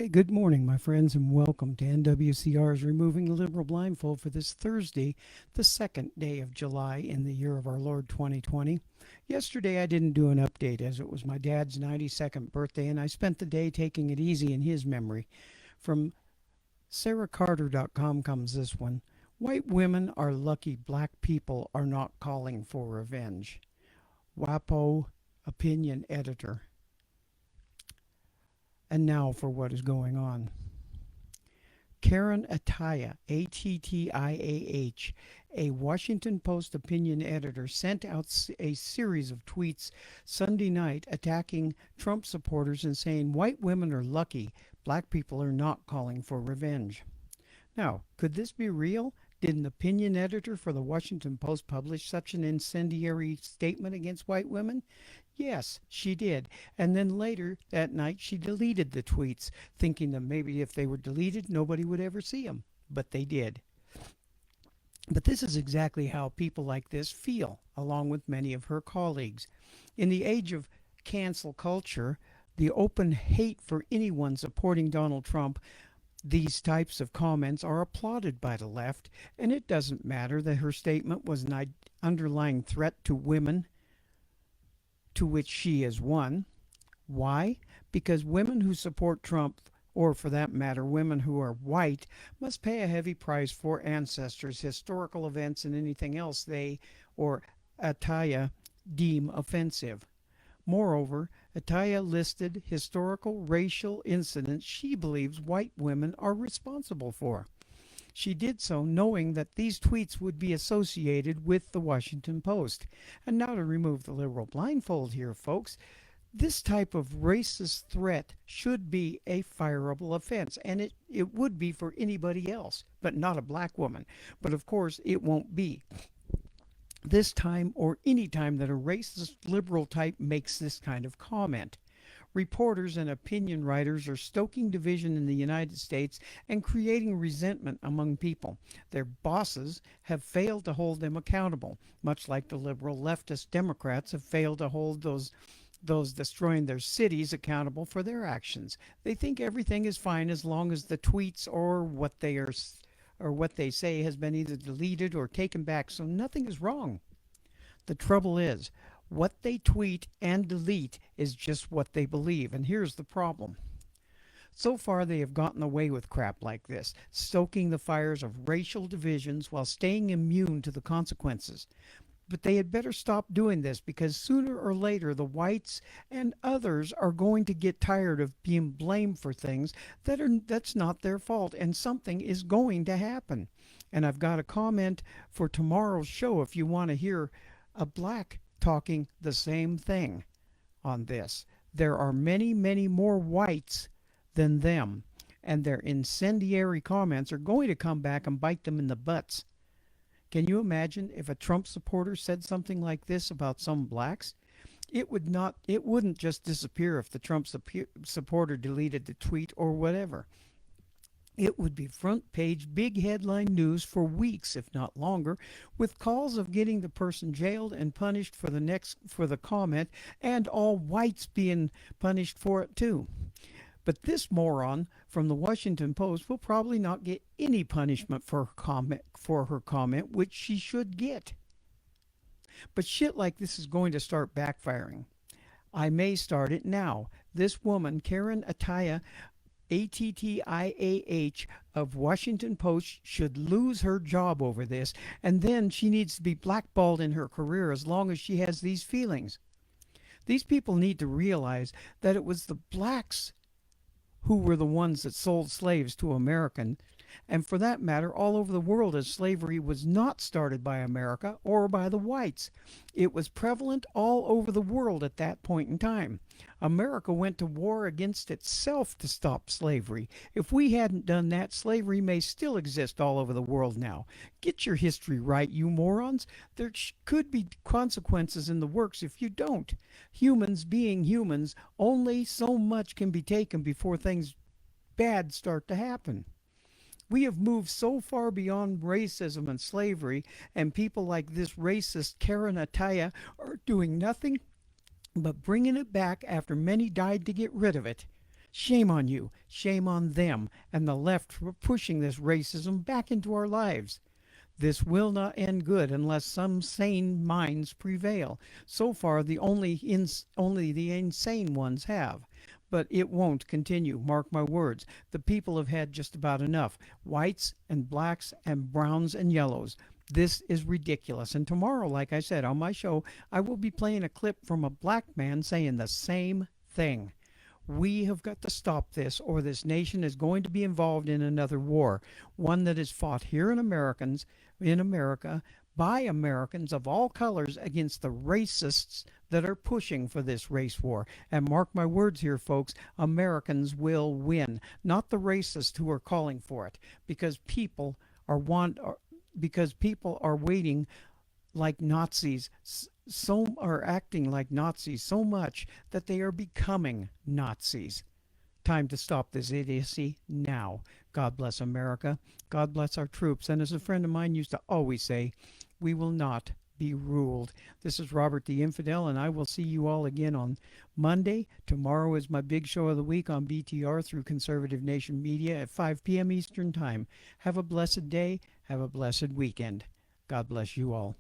Okay, good morning, my friends, and welcome to NWCR's Removing the Liberal Blindfold for this Thursday, the second day of July in the year of our Lord 2020. Yesterday, I didn't do an update as it was my dad's 92nd birthday, and I spent the day taking it easy in his memory. From sarahcarter.com comes this one. White women are lucky black people are not calling for revenge. WAPO opinion editor. And now for what is going on. Karen Attiah, Attiah, a Washington Post opinion editor, sent out a series of tweets Sunday night attacking Trump supporters and saying white women are lucky, black people are not calling for revenge. Now, could this be real? Did an opinion editor for the Washington Post publish such an incendiary statement against white women? Yes, she did. And then later that night, she deleted the tweets, thinking that maybe if they were deleted, nobody would ever see them. But they did. But this is exactly how people like this feel, along with many of her colleagues. In the age of cancel culture, the open hate for anyone supporting Donald Trump, these types of comments are applauded by the left, and it doesn't matter that her statement was an underlying threat to women, to which she is one. Why? Because women who support Trump, or for that matter, women who are white, must pay a heavy price for ancestors, historical events, and anything else they, or Attiah, deem offensive. Moreover, Attiah listed historical racial incidents she believes white women are responsible for. She did so knowing that these tweets would be associated with the Washington Post. And now to remove the liberal blindfold here, folks, this type of racist threat should be a fireable offense, and it would be for anybody else, but not a black woman. But of course, it won't be. This time or any time that a racist liberal type makes this kind of comment. Reporters and opinion writers are stoking division in the United States and creating resentment among people. Their bosses have failed to hold them accountable, much like the liberal leftist Democrats have failed to hold those destroying their cities accountable for their actions. They think everything is fine as long as the tweets or what they say has been either deleted or taken back, so nothing is wrong. The trouble is, what they tweet and delete is just what they believe, and here's the problem. So far they have gotten away with crap like this, stoking the fires of racial divisions while staying immune to the consequences. But they had better stop doing this, because sooner or later the whites and others are going to get tired of being blamed for things that's not their fault, and something is going to happen. And I've got a comment for tomorrow's show if you want to hear a black talking the same thing on this. There are many, many more whites than them, and their incendiary comments are going to come back and bite them in the butts. Can you imagine if a Trump supporter said something like this about some blacks? It wouldn't just disappear if the Trump supporter deleted the tweet or whatever. It would be front page, big headline news for weeks, if not longer, with calls of getting the person jailed and punished for the comment, and all whites being punished for it too. But this moron from the Washington Post will probably not get any punishment for her comment, which she should get. But shit like this is going to start backfiring. I may start it now. This woman, Karen Attiah, Attiah of Washington Post, should lose her job over this, and then she needs to be blackballed in her career as long as she has these feelings. These people need to realize that it was the blacks who were the ones that sold slaves to Americans, and for that matter all over the world, as slavery was not started by America or by the whites. It was prevalent all over the world at that point in time. America went to war against itself to stop slavery. If we hadn't done that, slavery may still exist all over the world now. Get your history right, you morons. There could be consequences in the works if you don't. Humans being humans, only so much can be taken before things bad start to happen. We have moved so far beyond racism and slavery, and people like this racist Karen Attiah are doing nothing but bringing it back after many died to get rid of it. Shame on you. Shame on them and the left for pushing this racism back into our lives. This will not end good unless some sane minds prevail. So far, only the insane ones have. But it won't continue. Mark my words. The people have had just about enough. Whites and blacks and browns and yellows. This is ridiculous. And tomorrow, like I said on my show, I will be playing a clip from a black man saying the same thing. We have got to stop this, or this nation is going to be involved in another war, one that is fought here in America, by Americans of all colors against the racists that are pushing for this race war. And mark my words here, folks, Americans will win, not the racists who are calling for it, because people are waiting like Nazis, so are acting like Nazis so much that they are becoming Nazis. Time to stop this idiocy now. God bless America. God bless our troops. And as a friend of mine used to always say, we will not be ruled. This is Robert the Infidel, and I will see you all again on Monday. Tomorrow is my big show of the week on BTR through Conservative Nation Media at 5 p.m. Eastern Time. Have a blessed day. Have a blessed weekend. God bless you all.